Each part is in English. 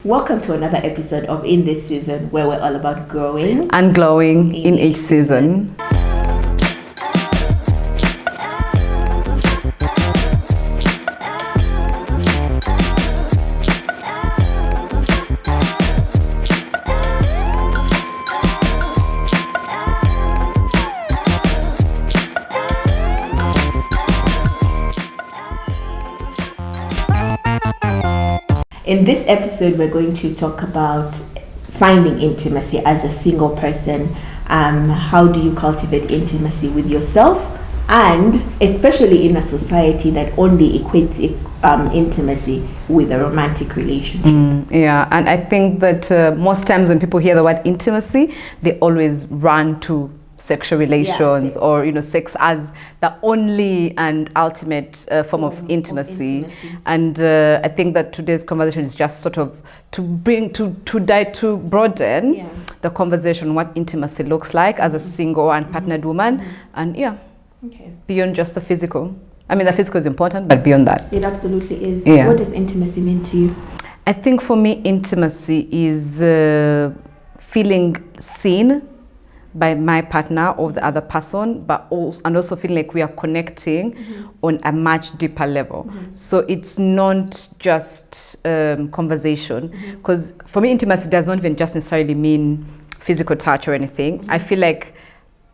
Welcome to another episode of In This Season, where we're all about growing and glowing in each season. In this episode, we're going to talk about finding intimacy as a single person. How do you cultivate intimacy with yourself? And especially in a society that only equates intimacy with a romantic relationship. Yeah, and I think that most times when people hear the word intimacy, they always run to sexual relations or sex as the only and ultimate form of intimacy. And I think that today's conversation is just sort of to broaden the conversation, what intimacy looks like as a single and partnered woman, and beyond just the physical. I mean, the physical is important, but beyond that, it absolutely is. Yeah. What does intimacy mean to you? I think for me, intimacy is feeling seen by my partner or the other person, but also feeling like we are connecting on a much deeper level. So it's not just conversation, because for me, intimacy does not even just necessarily mean physical touch or anything. I feel like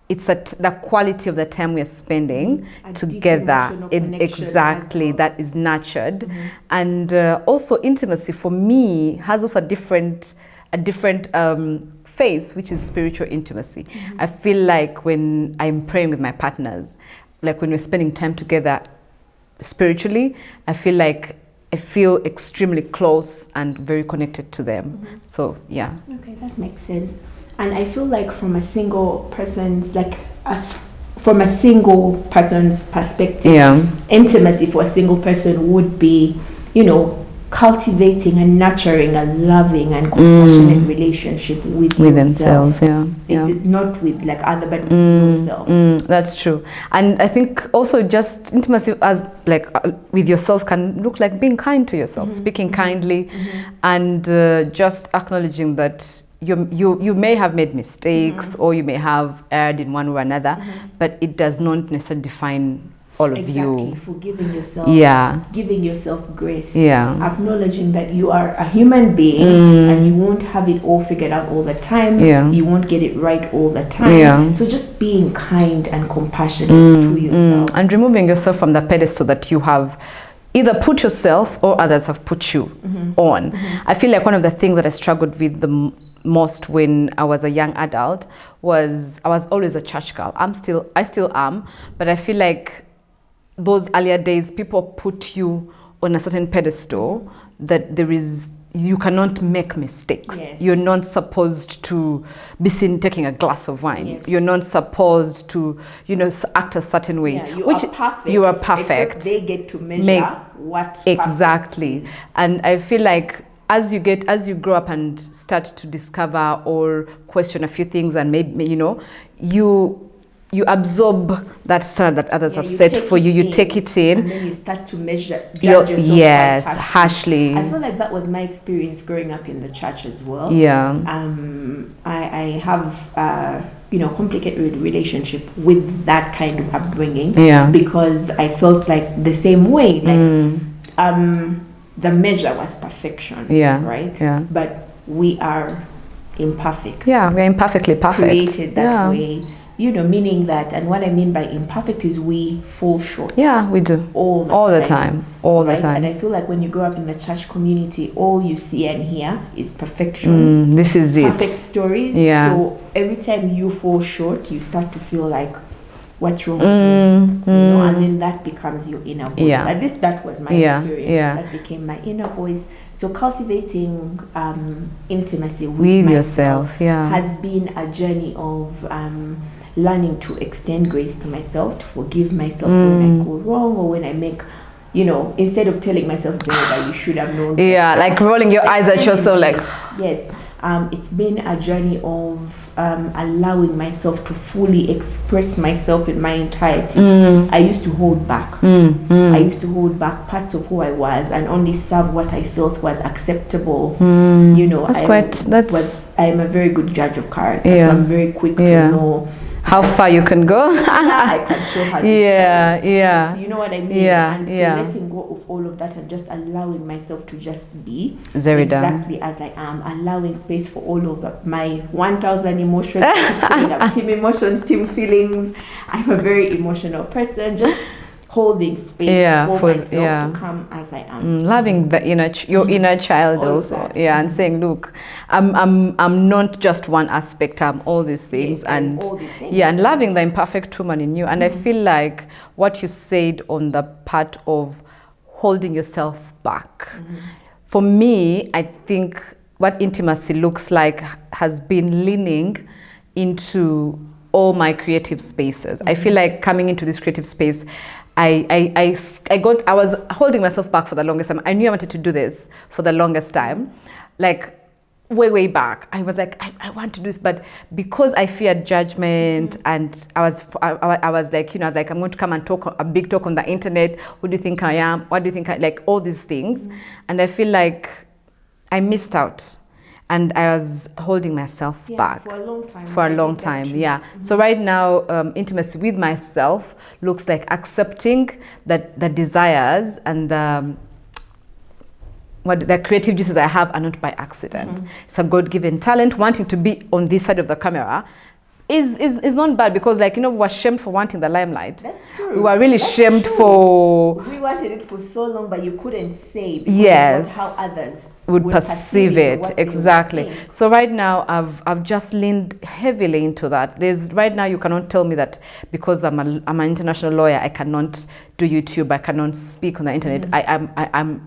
it's the quality of the time we are spending together. Exactly, that is nurtured. And also intimacy for me has also a different phase, which is spiritual intimacy. I feel like when I'm praying with my partners, like when we're spending time together spiritually, I feel extremely close and very connected to them. So yeah. Okay, that makes sense. And I feel like from a single person's perspective, intimacy for a single person would be, cultivating and nurturing a loving and compassionate relationship with themselves. Not with other, but with yourself. That's true. And I think also just intimacy as with yourself can look like being kind to yourself, speaking kindly, and just acknowledging that you may have made mistakes or you may have erred in one way or another, but it does not necessarily define all of you. Forgiving yourself, giving yourself grace, acknowledging that you are a human being and you won't have it all figured out all the time, you won't get it right all the time, so just being kind and compassionate to yourself and removing yourself from the pedestal that you have either put yourself or others have put you on. I feel like one of the things that I struggled with the most when I was a young adult was I was always a church girl. I still am, but I feel like those earlier days, people put you on a certain pedestal that you cannot make mistakes. You're not supposed to be seen taking a glass of wine. You're not supposed to, act a certain way. You are perfect. They get to measure what exactly. Perfect is. And I feel like as you grow up and start to discover or question a few things, and maybe you absorb that standard that others have set for you. You take it in, and then you start to judge yourself harshly. I feel like that was my experience growing up in the church as well. I have complicated relationship with that kind of upbringing. Because I felt like the same way. The measure was perfection. Right. But we are imperfect. We're imperfectly perfect. Created that way. Meaning that, and what I mean by imperfect is we fall short. We do. All the time. And I feel like when you grow up in the church community, all you see and hear is perfection. This is perfect stories. So every time you fall short, you start to feel like, what's wrong with you? And then that becomes your inner voice. At least that was my experience. That became my inner voice. So cultivating intimacy with yourself has been a journey of learning to extend grace to myself, to forgive myself when I go wrong or when I make, instead of telling myself that you should have known. Like rolling your eyes at yourself, like. Yes. It's been a journey of allowing myself to fully express myself in my entirety. I used to hold back. I used to hold back parts of who I was and only serve what I felt was acceptable. You know, I am a very good judge of character. So I'm very quick to know how far you can go. I can show her. So you know what I mean? And so letting go of all of that and just allowing myself to just be exactly as I am, allowing space for all of my 1,000 emotions, team emotions, team feelings. I'm a very emotional person. Just holding space for myself to come as I am. Loving the your inner child also. And saying, look, I'm not just one aspect, I'm all these things. And and loving the imperfect woman in you. And I feel like what you said on the part of holding yourself back. For me, I think what intimacy looks like has been leaning into all my creative spaces. I feel like coming into this creative space, I was holding myself back for the longest time. I knew I wanted to do this for the longest time, like way back. I was like, I want to do this, but because I feared judgment, and I was like, I'm going to come and talk a big talk on the internet. Who do you think I am? What do you think like all these things? And I feel like I missed out. And I was holding myself back for a long time. So right now, intimacy with myself looks like accepting that the desires and the creative juices I have are not by accident. It's a God-given talent. Wanting to be on this side of the camera is not bad, because we were shamed for wanting the limelight. That's true. We were really shamed for. We wanted it for so long, but you couldn't say because of how others would perceive it. Exactly. So right now I've just leaned heavily into that. Right now you cannot tell me that because I'm an international lawyer I cannot do YouTube, I cannot speak on the internet. I'm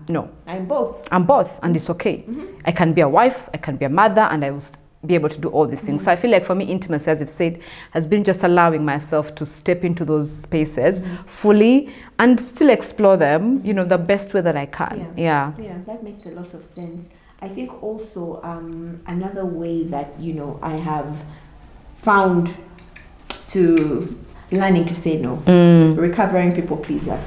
both. I'm both, and it's okay. I can be a wife, I can be a mother, and I will be able to do all these things. So I feel like for me, intimacy, as you've said, has been just allowing myself to step into those spaces fully and still explore them, the best way that I can. Yeah, that makes a lot of sense. I think also another way that, I have found to learning to say no, recovering people pleaser.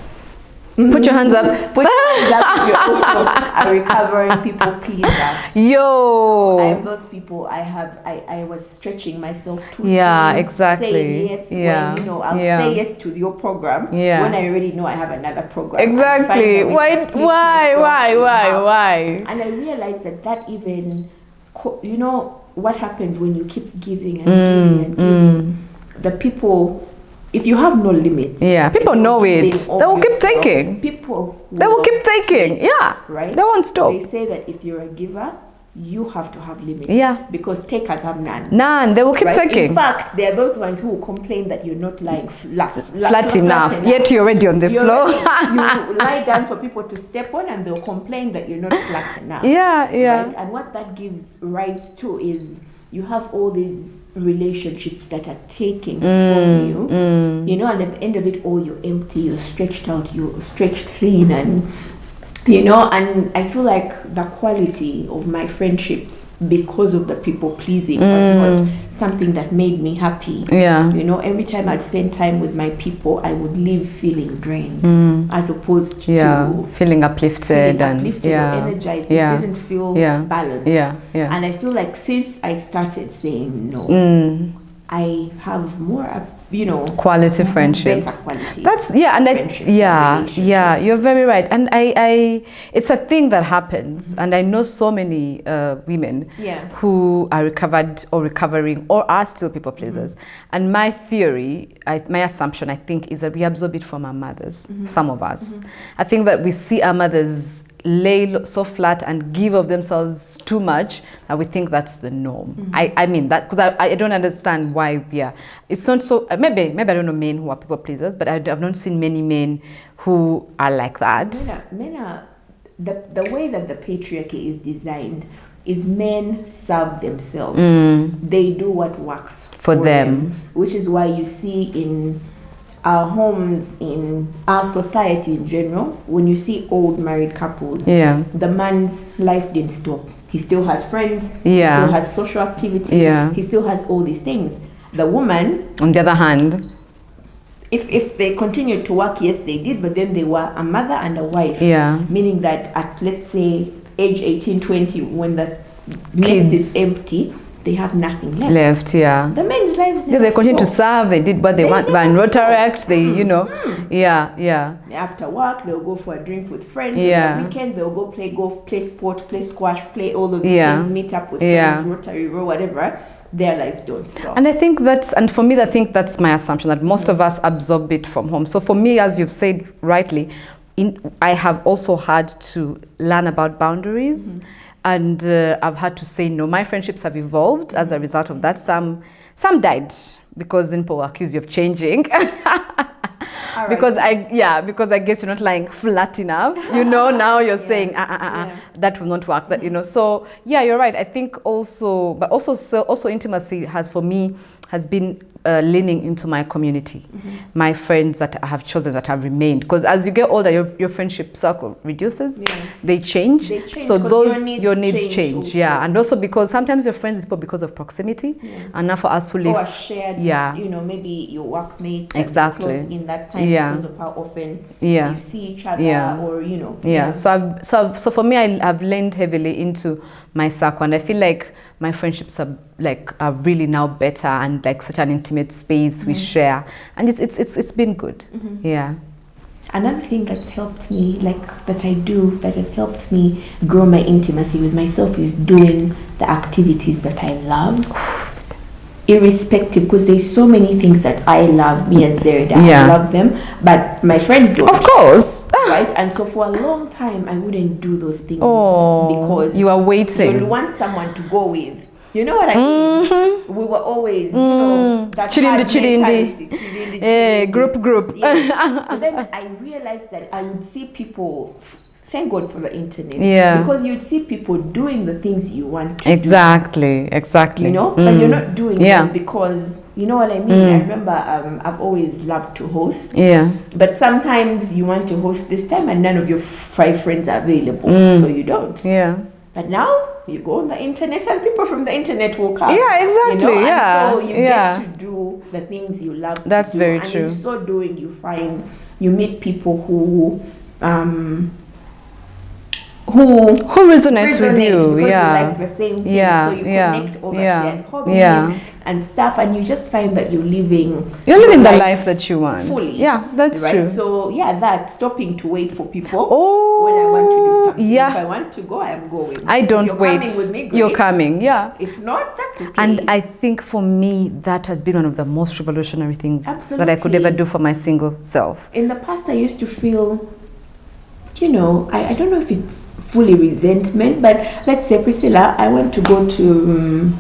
Put your hands up. Put your hands up if you're also a recovering people pleaser. Yo. I'm those people. I was stretching myself too. Exactly. Saying yes when I'll say yes to your program when I already know I have another program. Exactly. Why? And I realized that even, what happens when you keep giving and giving and giving. The people. If you have no limits, people know it. They will keep taking. They will keep taking. Right. They won't stop. They say that if you're a giver, you have to have limits. Because takers have none. None. They will keep taking. In fact, there are those ones who will complain that you're not lying flat enough. Yet you're already on the floor. You lie down for people to step on, and they'll complain that you're not flat enough. Right? And what that gives rise to is you have all these relationships that are taking from you, and at the end of it all, you're empty, you're stretched out, you're stretched thin, and and I feel like the quality of my friendships, because of the people pleasing, was not something that made me happy. Every time I'd spend time with my people, I would leave feeling drained, as opposed to feeling uplifted or energized. It didn't feel balanced. And I feel like since I started saying no, I have more quality friendships. Better quality. That's you're very right. And I it's a thing that happens, and I know so many women who are recovered or recovering or are still people pleasers. And my theory, my assumption, I think, is that we absorb it from our mothers. Some of us, I think that we see our mothers lay so flat and give of themselves too much that we think that's the norm. I mean that because I don't understand why it's not so. Maybe I don't know men who are people pleasers, but I've not seen many men who are like that. Men are the way that the patriarchy is designed is men serve themselves. They do what works for them, which is why you see in our homes, in our society in general, when you see old married couples, the man's life didn't stop. He still has friends. Yeah. He still has social activities. Yeah. He still has all these things. The woman, on the other hand, if they continued to work, yes, they did, but then they were a mother and a wife. Yeah. Meaning that at, let's say, age 18, 20, when the nest Kids. is empty, they have nothing left. Yeah. The men's lives Yeah, they continue to serve. They did what they want. By never Rotaract, they, you know, yeah. After work, they'll go for a drink with friends. Yeah. On the weekend, they'll go play golf, play sport, play squash, play all of these Yeah. things, meet up with Yeah. friends, Rotary Row, whatever. Their lives don't stop. And I think for me, I think that's my assumption, that most of us absorb it from home. So for me, as you've said rightly, I have also had to learn about boundaries, and I've had to say no. My friendships have evolved as a result of that. Some died because then people accuse you of changing. All right. Because I guess you're not lying flat enough. You know, now you're saying that will not work. That, you know, so yeah, you're right. I think also intimacy has been leaning into my community, my friends that I have chosen, that have remained. Because as you get older, your friendship circle reduces. Yeah. They change. So your needs change. Also. Yeah, and also because sometimes you're friends with people because of proximity, and now for us who live, or shared, you know, maybe your workmates, exactly, close in that time because of how often you see each other, or you know. Yeah. So for me, I've leaned heavily into my circle, and I feel like my friendships are really now better, and like such an intimate space we share, and it's been good. Yeah. Another thing that's helped me, that has helped me grow my intimacy with myself, is doing the activities that I love, irrespective, because there's so many things that I love, me as Zerida, I love them, but my friends don't. Of course. Right? And so for a long time, I wouldn't do those things because you are waiting. You want someone to go with. You know what I mean? We were always, you know, that chilindi, group. Yeah. But then I realized that I would see people, thank God for the internet. Yeah. Because you'd see people doing the things you want to do. Exactly. You know? But you're not doing them because, you know what I mean? I remember I've always loved to host. Yeah. But sometimes you want to host this time and none of your 5 friends are available. So you don't. Yeah. But now you go on the internet and people from the internet will come. Yeah, exactly. You know? Yeah. And so you get to do the things you love to do. That's very and true. in so doing, you meet people who resonates with you. Because Yeah. you like the same thing. Yeah. So you connect over shared hobbies. Yeah. And stuff, and you just find that you're living the life that you want fully. Yeah, that's true. So that stopping to wait for people when I want to do something. Yeah. If I want to go, I am going. I don't if you're wait. Coming with me, great. You're coming, yeah. If not, that's okay. And I think for me that has been one of the most revolutionary things Absolutely. that I could ever do for my single self. In the past, I used to feel, you know, I don't know if it's fully resentment, but let's say, Priscilla, I want to go to,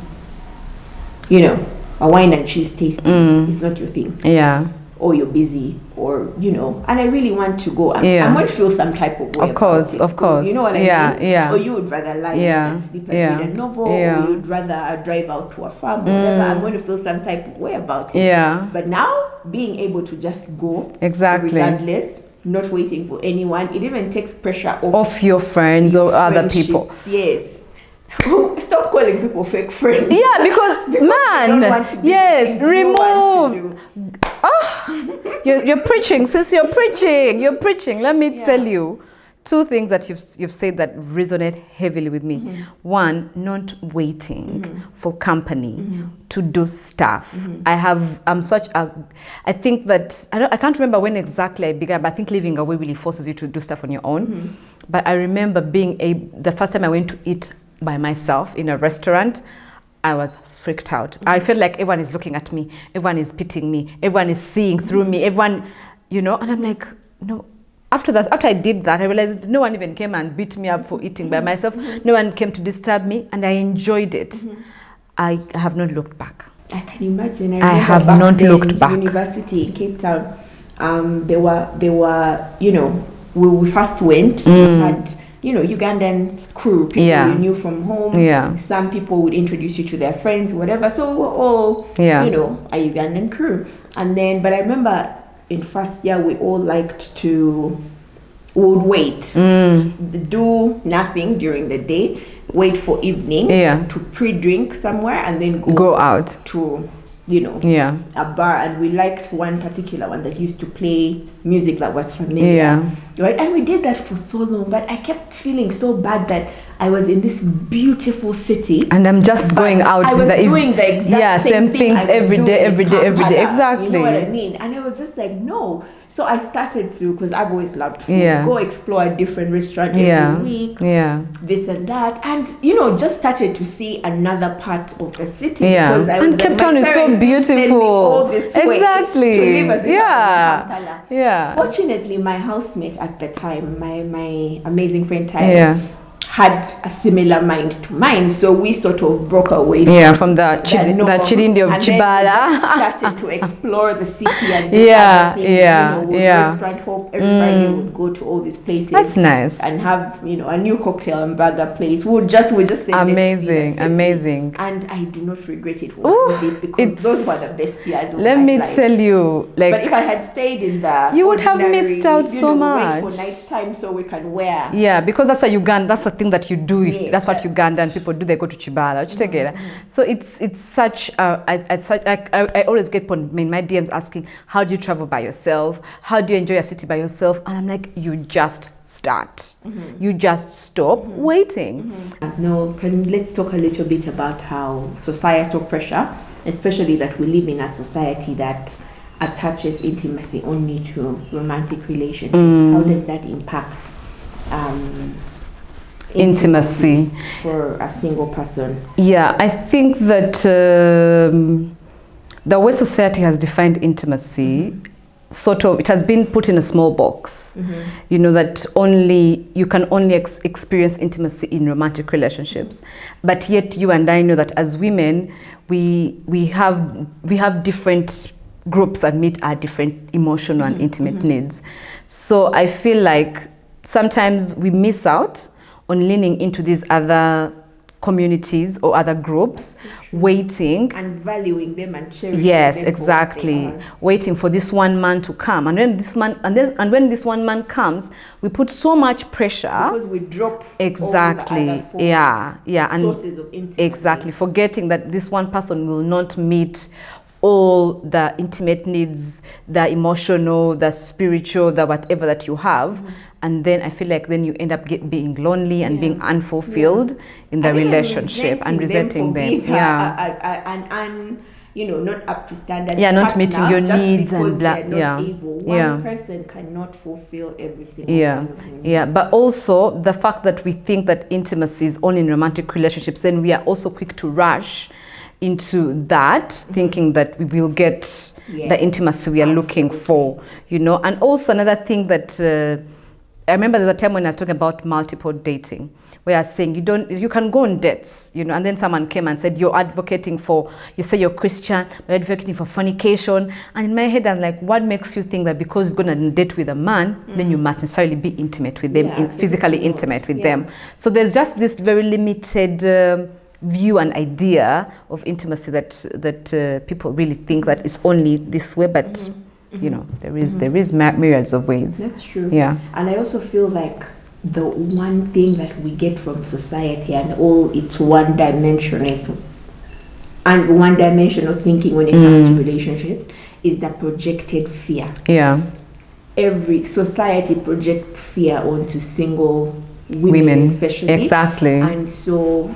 you know, a wine and cheese tasting. It's not your thing. Yeah. Or you're busy, or, you know, and I really want to go. I might feel some type of way. Of course. You know what I mean? Yeah. Or you would rather lie and sleep and read a novel, or you'd rather drive out to a farm, or whatever. I'm going to feel some type of way about it. Yeah. But now, being able to just go, exactly, regardless, not waiting for anyone, it even takes pressure off your friends or other people. Yes. Stop calling people fake friends. Yeah, because man, yes, remove. You're preaching, sis. You're preaching. Let me tell you 2 things that you've said that resonate heavily with me. One, not waiting for company to do stuff. I think that I can't remember when exactly I began, but I think living away really forces you to do stuff on your own. But I remember the first time I went to eat by myself in a restaurant, I was freaked out. I felt like everyone is looking at me, everyone is pitying me, everyone is seeing through me, everyone, you know, and I'm like, no. After I did that, I realized no one even came and beat me up for eating by myself. No one came to disturb me, and I enjoyed it. I have not looked back. I can imagine. I have not looked back. University in Cape Town, they were, you know, we first went, we had, you know, Ugandan crew, people you knew from home. Yeah. Some people would introduce you to their friends, whatever. So we're all, you know, a Ugandan crew. And then, but I remember in first year, we all we would wait, do nothing during the day. wait for evening to pre-drink somewhere and then go out to, a bar. And we liked one particular one that used to play music that was familiar, right? And we did that for so long, but I kept feeling so bad that I was in this beautiful city and I'm just going out. I was doing the exact same things every day. Exactly. You know what I mean? And I was just like, no. So I started to, because I've always loved food, go explore a different restaurant every week, this and that, and just started to see another part of the city. Because I was, and Cape Town is so beautiful. All this way exactly. To live as if I was in Kampala. Yeah. Fortunately, my housemate at the time, my amazing friend Tyler, had a similar mind to mine, so we sort of broke away from the Chirindi of Chibala. Started to explore the city and restaurant hop every Friday. Would go to all these places. That's nice. And have a new cocktail and burger place. We just say amazing. And I do not regret it one bit, because those were the best years of let my me life. Tell you, like, but if I had stayed in the you would have missed out so much. Wait for night time so we can wear. Yeah, because that's a Uganda. That's the thing that you do. That's what Ugandan people do. They go to Chibala. So it's such. I always get in my DMs asking, how do you travel by yourself? How do you enjoy a city by yourself? And I'm like, you just start. You just stop waiting. No, let's talk a little bit about how societal pressure, especially that we live in a society that attaches intimacy only to romantic relationships. How does that impact intimacy for a single person? Yeah, I think that the way society has defined intimacy, sort of, it has been put in a small box. That you can only experience intimacy in romantic relationships. But yet you and I know that as women, we have different groups that meet our different emotional and intimate needs. So I feel like sometimes we miss out on leaning into these other communities or other groups, waiting and valuing them and cherishing them. Them Exactly. Waiting for this one man to come, and when this one man comes, we put so much pressure because we drop exactly all the other and sources of intimacy. Exactly, forgetting that this one person will not meet all the intimate needs, the emotional, the spiritual, the whatever that you have. And then I feel like then you end up being lonely and being unfulfilled in the relationship and resenting them. Not up to standard. Not meeting your needs and blah. One person cannot fulfill every single one. But also the fact that we think that intimacy is only in romantic relationships, then we are also quick to rush into that, thinking that we will get the intimacy we are looking for, And also another thing that I remember there's a time when I was talking about multiple dating, where I was saying you can go on dates, and then someone came and said, you say you're Christian, but you're advocating for fornication. And in my head, I'm like, what makes you think that because you're going to date with a man, then you must necessarily be intimate with them, physically intimate with them? So there's just this very limited view and idea of intimacy that people really think that it's only this way, but there is myriads of ways. That's true. Yeah. And I also feel like the one thing that we get from society and all its one-dimensional thinking when it comes to relationships is the projected fear. Yeah. Every society projects fear onto single women especially. Exactly. And so,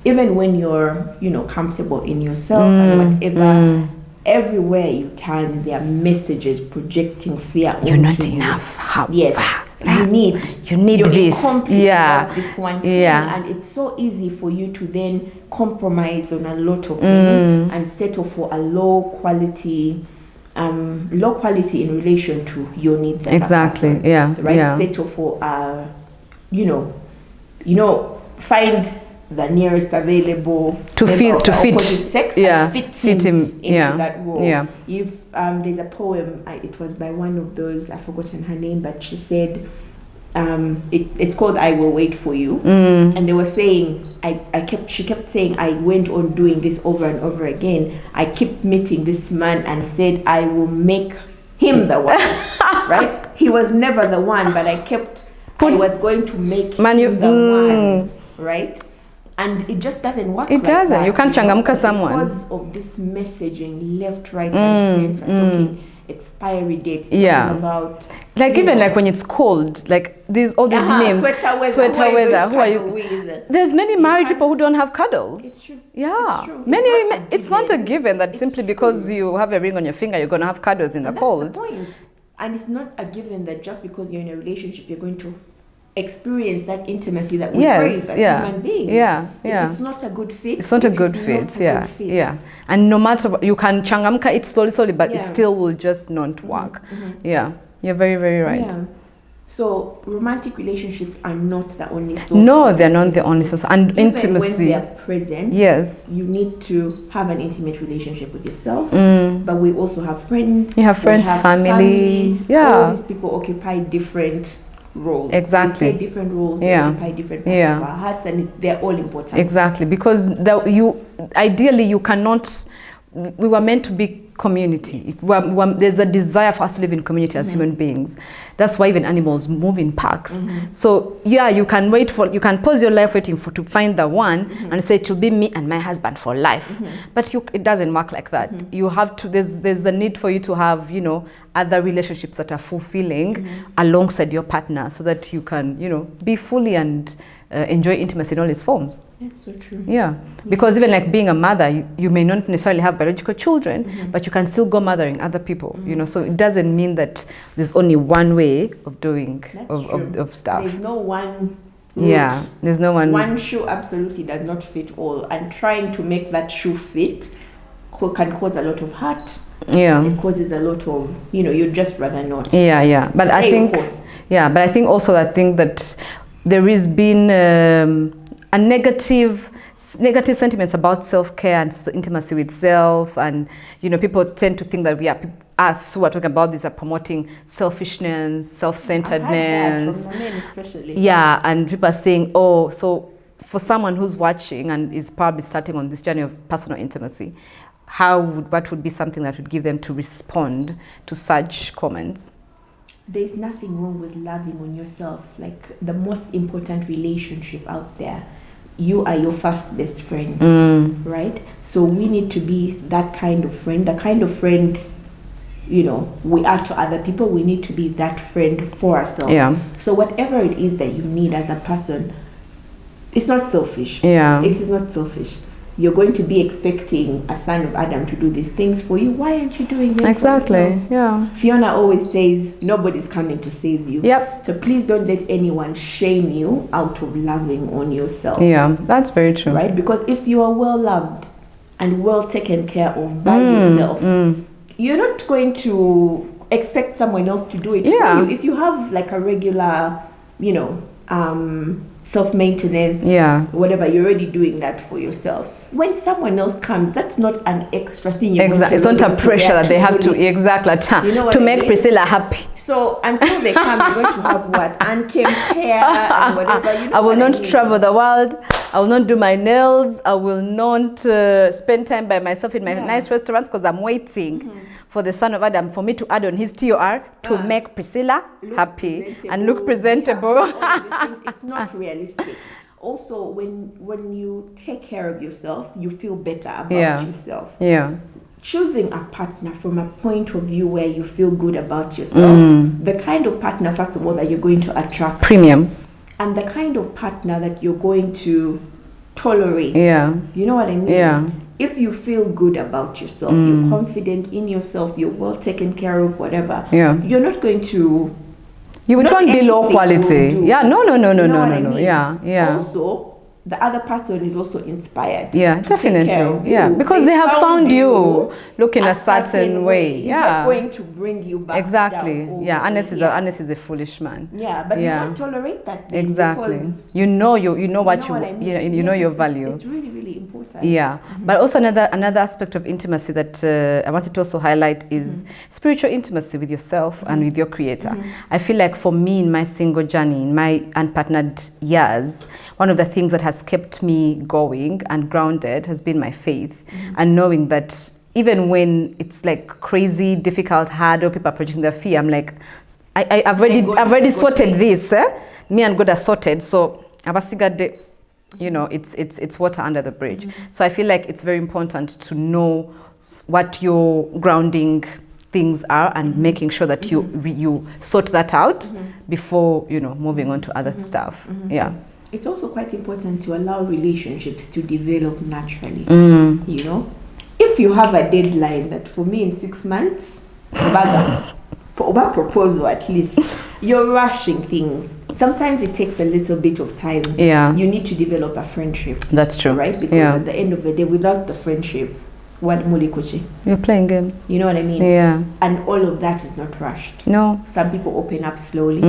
even when you're, comfortable in yourself and whatever, everywhere you turn, there are messages projecting fear onto you. You're not enough. You need you're this. This one thing. And it's so easy for you to then compromise on a lot of things and settle for a low quality in relation to your needs. Exactly. Settle for find the nearest available to fit sex and fit him into that role. If there's a poem, it was by one of those, I've forgotten her name, but she said it's called I Will Wait For You. And they were saying she kept saying, I went on doing this over and over again. I kept meeting this man and said I will make him the one. Right? He was never the one, but I kept I was going to make you the one, right? And it just doesn't work. It doesn't. That, you can't changamka someone because of this messaging, left, right, and center, talking expiry dates. Talking about like even like when it's cold, like these all these memes. Sweater weather. Who are you with? There's many married people who don't have cuddles. It's true. Yeah, it's true. Many. It's not a given that simply because you have a ring on your finger, you're gonna have cuddles in the cold. That's the point. And it's not a given that just because you're in a relationship, you're going to experience that intimacy that we crave as human beings. If it's not a good fit. It's not a good fit. Yeah. And no matter what, you can changamka it slowly, but it still will just not work. Yeah. You're very, very right. Yeah. So romantic relationships are not the only source. No, they're not the only source. And even intimacy. when they are present, you need to have an intimate relationship with yourself. But we also have friends. You have friends, family. All these people occupy different roles. Exactly. They play different roles. They occupy different parts of our hearts, and they're all important. Exactly, because ideally you cannot. We were meant to be community. There's a desire for us to live in community as human beings. That's why even animals move in packs. So you can pause your life waiting to find the one and say it will be me and my husband for life. But it doesn't work like that. You have to. There's the need for you to have other relationships that are fulfilling alongside your partner, so that you can be fully and enjoy intimacy in all its forms. That's so true. Yeah, because even like being a mother, you may not necessarily have biological children, but you can still go mothering other people. So it doesn't mean that there's only one way of doing of stuff. There's no one route. Yeah, there's no one. One shoe absolutely does not fit all, and trying to make that shoe fit can cause a lot of hurt. Yeah, it causes a lot of you'd just rather not. Yeah, but I think also that there has been a negative sentiments about self-care and intimacy with self, and people tend to think that us who are talking about this are promoting selfishness, self-centeredness. From men especially. Yeah, and people are saying, so for someone who's watching and is probably starting on this journey of personal intimacy, what would be something that would give them to respond to such comments? There's nothing wrong with loving on yourself. Like the most important relationship out there, you are your first best friend, right? So we need to be that kind of friend, the kind of friend we are to other people. We need to be that friend for ourselves. Yeah. So whatever it is that you need as a person, it's not selfish. Yeah. It is not selfish. You're going to be expecting a son of Adam to do these things for you. Why aren't you doing it? Exactly. Yeah. Fiona always says nobody's coming to save you. Yep. So please don't let anyone shame you out of loving on yourself. Yeah, that's very true. Right? Because if you are well loved and well taken care of by yourself, you're not going to expect someone else to do it for you. If you have like a regular, self-maintenance, whatever, you're already doing that for yourself. When someone else comes, that's not an extra thing. Exactly. It's not a pressure that they have to to make Priscilla happy. So until they come, you're going to have what? Unkempt hair and whatever. I will not travel the world. I will not do my nails. I will not spend time by myself in my nice restaurants because I'm waiting for the son of Adam for me to add on his TOR to make Priscilla happy and look presentable. It's not realistic. Also, when you take care of yourself, you feel better about yourself. Yeah. Choosing a partner from a point of view where you feel good about yourself, the kind of partner, first of all, that you're going to attract. Premium. And the kind of partner that you're going to tolerate. Yeah. You know what I mean? Yeah. If you feel good about yourself, you're confident in yourself, you're well taken care of, whatever, you're not going to... You won't be low quality. Yeah, no. Yeah. Also, the other person is also inspired. Yeah, definitely. Yeah, because they have found you look in a certain way. He's not going to bring you back. Exactly. Yeah, unless he's a foolish man. Yeah, but you won't tolerate that thing. Exactly. You know your value. It's really, really important. Yeah, but also another aspect of intimacy that I wanted to also highlight is spiritual intimacy with yourself and with your Creator. I feel like for me in my single journey, in my unpartnered years, one of the things that has kept me going and grounded has been my faith, and knowing that even when it's like crazy, difficult, hard, or people are projecting their fear, I'm like, I've already sorted this. me and God are sorted. So abasigade, you know, it's water under the bridge. So I feel like it's very important to know what your grounding things are and making sure that you sort that out before, you know, moving on to other stuff. Yeah. It's also quite important to allow relationships to develop naturally. You know, if you have a deadline that for me in 6 months, for a proposal at least, you're rushing things. Sometimes it takes a little bit of time. Yeah. You need to develop a friendship. That's true. Right? Because at the end of the day, without the friendship, what mulikuchi? You're playing games. You know what I mean? Yeah. And all of that is not rushed. No. Some people open up slowly.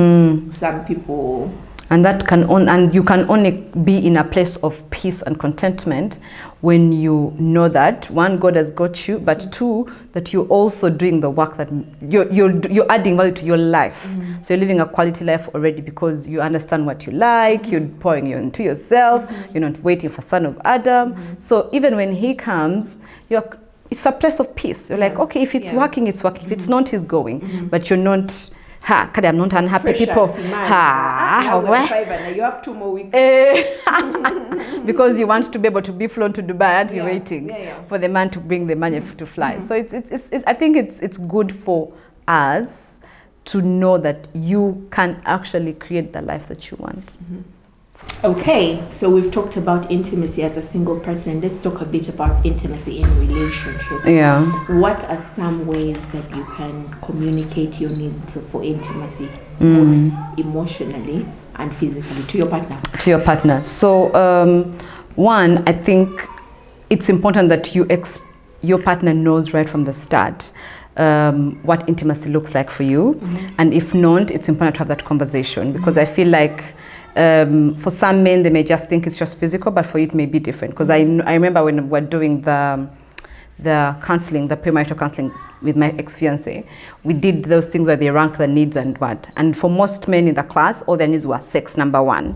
Some people... And that and you can only be in a place of peace and contentment when you know that, one, God has got you, but two, that you're also doing the work that you're adding value to your life. So you're living a quality life already because you understand what you like, you're pouring into yourself, you're not waiting for son of Adam. So even when he comes, it's a place of peace. You're like, okay, if it's working, it's working. If it's not, he's going. But you're not... I'm not unhappy people. You have 2 more weeks. Because you want to be able to be flown to Dubai and you're waiting for the man to bring the money to fly. So it's I think it's good for us to know that you can actually create the life that you want. Okay, so we've talked about intimacy as a single person. Let's talk a bit about intimacy in relationships. Yeah. What are some ways that you can communicate your needs for intimacy, both emotionally and physically, to your partner? To your partner. So, one, I think it's important that your partner knows right from the start what intimacy looks like for you. And if not, it's important to have that conversation, because I feel like for some men, they may just think it's just physical, but for you, it may be different. Because I remember when we're doing the counseling, the premarital counseling with my ex-fiancé, we did those things where they ranked the needs and what. And for most men in the class, all their needs were sex, number 1.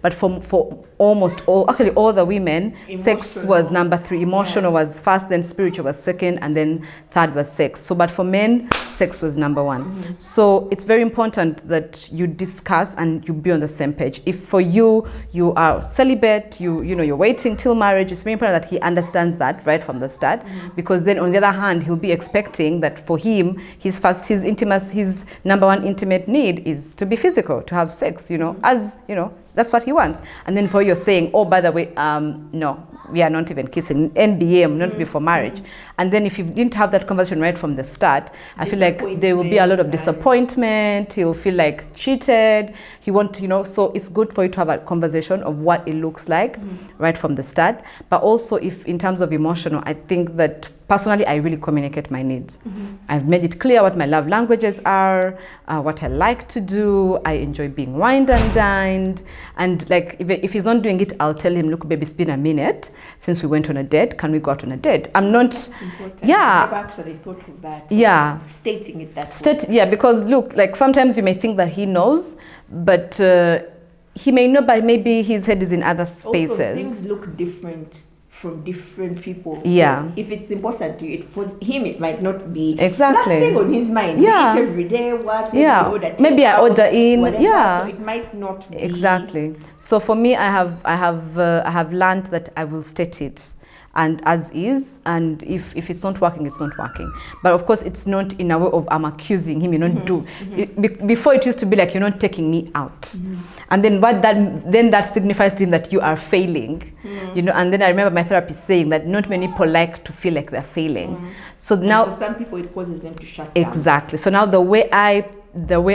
But for almost all the women, sex was number 3. Emotional was first, then spiritual was second, and then third was sex. So, but for men, sex was number 1. So it's very important that you discuss and you be on the same page. If for you are celibate, you're waiting till marriage, it's very important that he understands that right from the start, because then on the other hand, he'll be expecting that for him, his number 1 intimate need is to be physical, to have sex, that's what he wants. And then for you're saying, oh, by the way, no, we are not even kissing, NBM, not before marriage. And then if you didn't have that conversation right from the start, I feel like there will be a lot of disappointment. He'll feel like cheated. He won't, so it's good for you to have a conversation of what it looks like right from the start. But also, if in terms of emotional, I think that personally, I really communicate my needs. I've made it clear what my love languages are, what I like to do. I enjoy being wined and dined. And like, if he's not doing it, I'll tell him, look, baby, it's been a minute since we went on a date. Can we go out on a date? I'm not... Important. Yeah. I've actually thought of that. Yeah. Stating it that way. Yeah, because look, like sometimes you may think that he knows, but he may know, but maybe his head is in other spaces. Also, things look different from different people. Yeah. So if it's important to you, for him, it might not be exactly last thing on his mind. Yeah. We eat every day. What? Maybe I order in. Whatever. Yeah. So it might not be exactly. So for me, I have learned that I will state it and as is, and if it's not working, it's not working. But of course, it's not in a way of I'm accusing him, you don't do. Before it used to be like, you're not taking me out. And then that signifies to him that you are failing. And then I remember my therapist saying that not many people like to feel like they're failing. So now for some people it causes them to shut down. Exactly. So now the way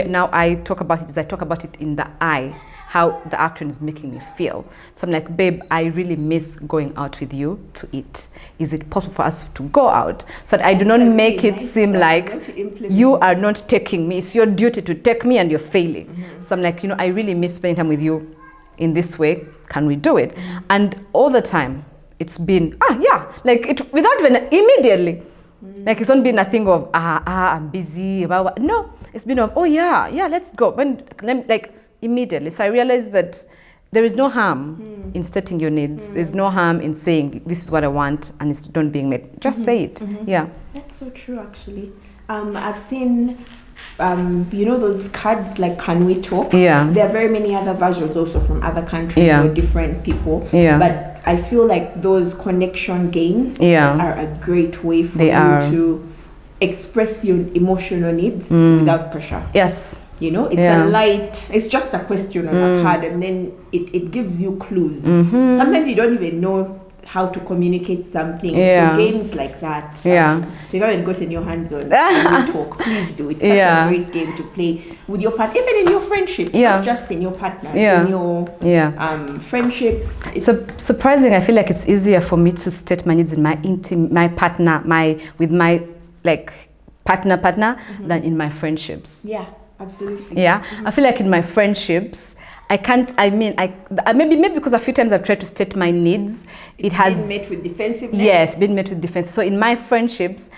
now I talk about it is I talk about it in the I, how the action is making me feel. So I'm like, babe, I really miss going out with you to eat. Is it possible for us to go out? So that I do not make it seem like you are not taking me. It's your duty to take me and you're failing. So I'm like, I really miss spending time with you in this way. Can we do it? And all the time, it's been, like it without even immediately. Like it's not been a thing of, I'm busy. No, it's been of, let's go. Immediately. So I realized that there is no harm in stating your needs. There's no harm in saying, this is what I want, and it's not being met. Just say it. Yeah. That's so true, actually. I've seen you know those cards like Can We Talk? Yeah. There are very many other versions also from other countries Yeah. or different people. Yeah. But I feel like those connection games Yeah. are a great way for They you are. to express your emotional needs without pressure. Yes. You know, it's Yeah. a light, it's just a question on a card, and then it gives you clues. Mm-hmm. Sometimes you don't even know how to communicate something. Yeah. So games like that. Yeah. If you haven't gotten your hands on Can We Talk, please do. It's such Yeah. a great game to play with your partner, even in your friendships, Yeah. not just in your partner, Yeah. in your Yeah. friendships. It's So surprising, I feel like it's easier for me to state my needs in my partner, with my like partner than in my friendships. yeah, absolutely. Yeah, I feel like in my friendships, I can't. I mean, maybe because a few times I've tried to state my needs, it has been met with defensiveness. Yes, been met with defense. So in my friendships,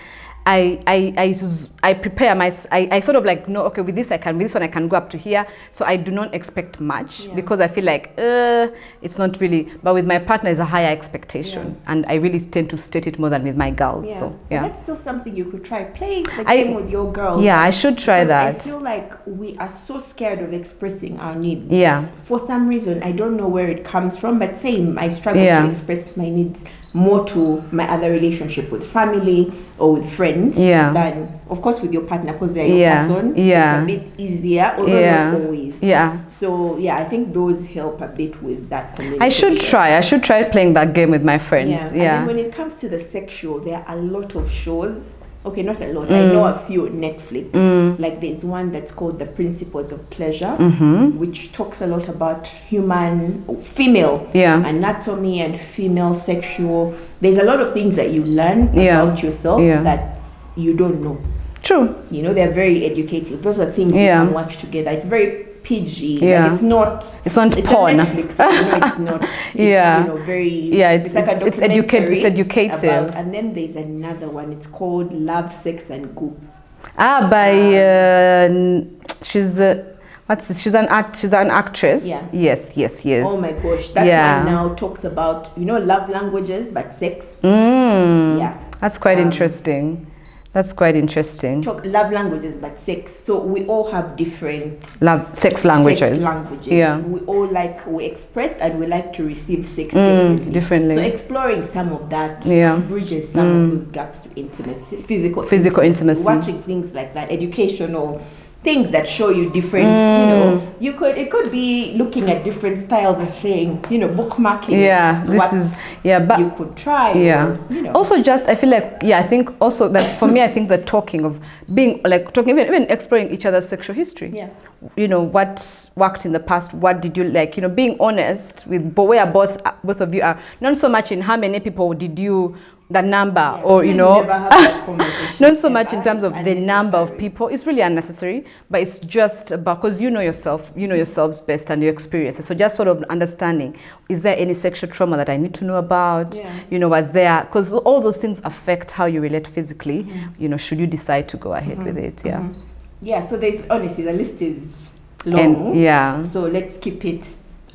I prepare I sort of like, no, okay, with this one I can go up to here. So I do not expect much because I feel like it's not really. But with my partner, is a higher expectation, and I really tend to state it more than with my girls. Yeah. So But yeah, that's still something you could try. Play the game with your girls. Yeah, I should try Because that. I feel like we are so scared of expressing our needs. Yeah. For some reason, I don't know where it comes from, but same, I struggle Yeah. to express my needs more to my other relationship with family or with friends than, of course, with your partner, because they're your person. Yeah. It's a bit easier, although not always. Yeah. So yeah, I think those help a bit with that communication. I should try playing that game with my friends. Yeah. And then when it comes to the sexual, there are a lot of shows. Okay, not a lot. I know a few on Netflix. Like there's one that's called The Principles of Pleasure, which talks a lot about female anatomy and female sexual. There's a lot of things that you learn about yourself that you don't know. True. You know, they're very educative. Those are things you can watch together. It's very PG. Yeah. Like it's not porn. Netflix, so you know, it's not. Yeah. You know, very. Yeah, it's like it's educative. And then there's another one. It's called Love, Sex, and Goop. By she's she's an actress. Yeah. Yes. Oh my gosh, that one now talks about love languages, but sex. Yeah. That's quite interesting. That's quite interesting. Talk love languages, but sex. So we all have different sex languages. Yeah. We express and we like to receive sex differently. So exploring some of that bridges some of those gaps to intimacy, physical intimacy. Watching things like that, educational things that show you different, it could be looking at different styles and saying, bookmarking. Yeah, but you could try. Yeah. Also, just I feel like I think also that for me, I think the talking of being talking, even exploring each other's sexual history. Yeah. What worked in the past. What did you like? Being honest with where both of you are. Not so much in how many people did you. The number not so much in terms of the number of people. It's really unnecessary, but it's just about because you know yourselves best and your experiences. So just sort of understanding, is there any sexual trauma that I need to know about? Was there, because all those things affect how you relate physically, should you decide to go ahead with it. So there's honestly the list is long, so let's keep it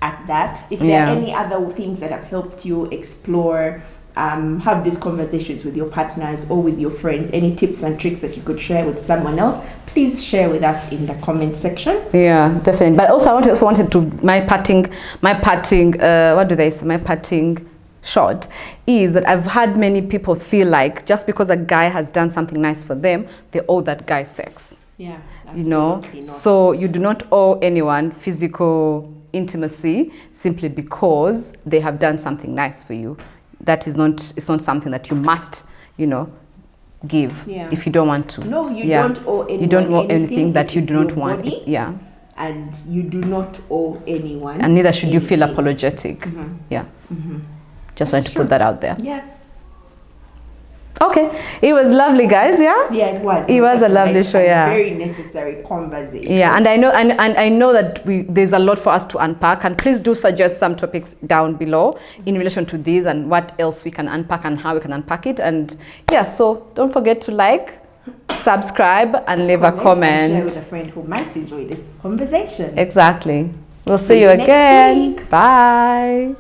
at that. If there are any other things that have helped you explore, have these conversations with your partners or with your friends, any tips and tricks that you could share with someone else, please share with us in the comment section. Yeah, definitely. But also I wanted to my parting shot is that I've had many people feel like just because a guy has done something nice for them, they owe that guy sex. Yeah, absolutely not. So you do not owe anyone physical intimacy simply because they have done something nice for you. It's not something that you must, give if you don't want to. No, you don't owe anyone. You don't owe anything that you do not want. And you do not owe anyone. And neither should you feel apologetic. Just want to put that out there. Yeah. Okay, it was lovely, guys. Yeah, it was. It was a lovely show. Yeah, very necessary conversation. Yeah, and I know, and I know that there's a lot for us to unpack. And please do suggest some topics down below in relation to these and what else we can unpack and how we can unpack it. And so don't forget to subscribe, and leave a comment. And share with a friend who might enjoy this conversation. Exactly. We'll see you again. Bye.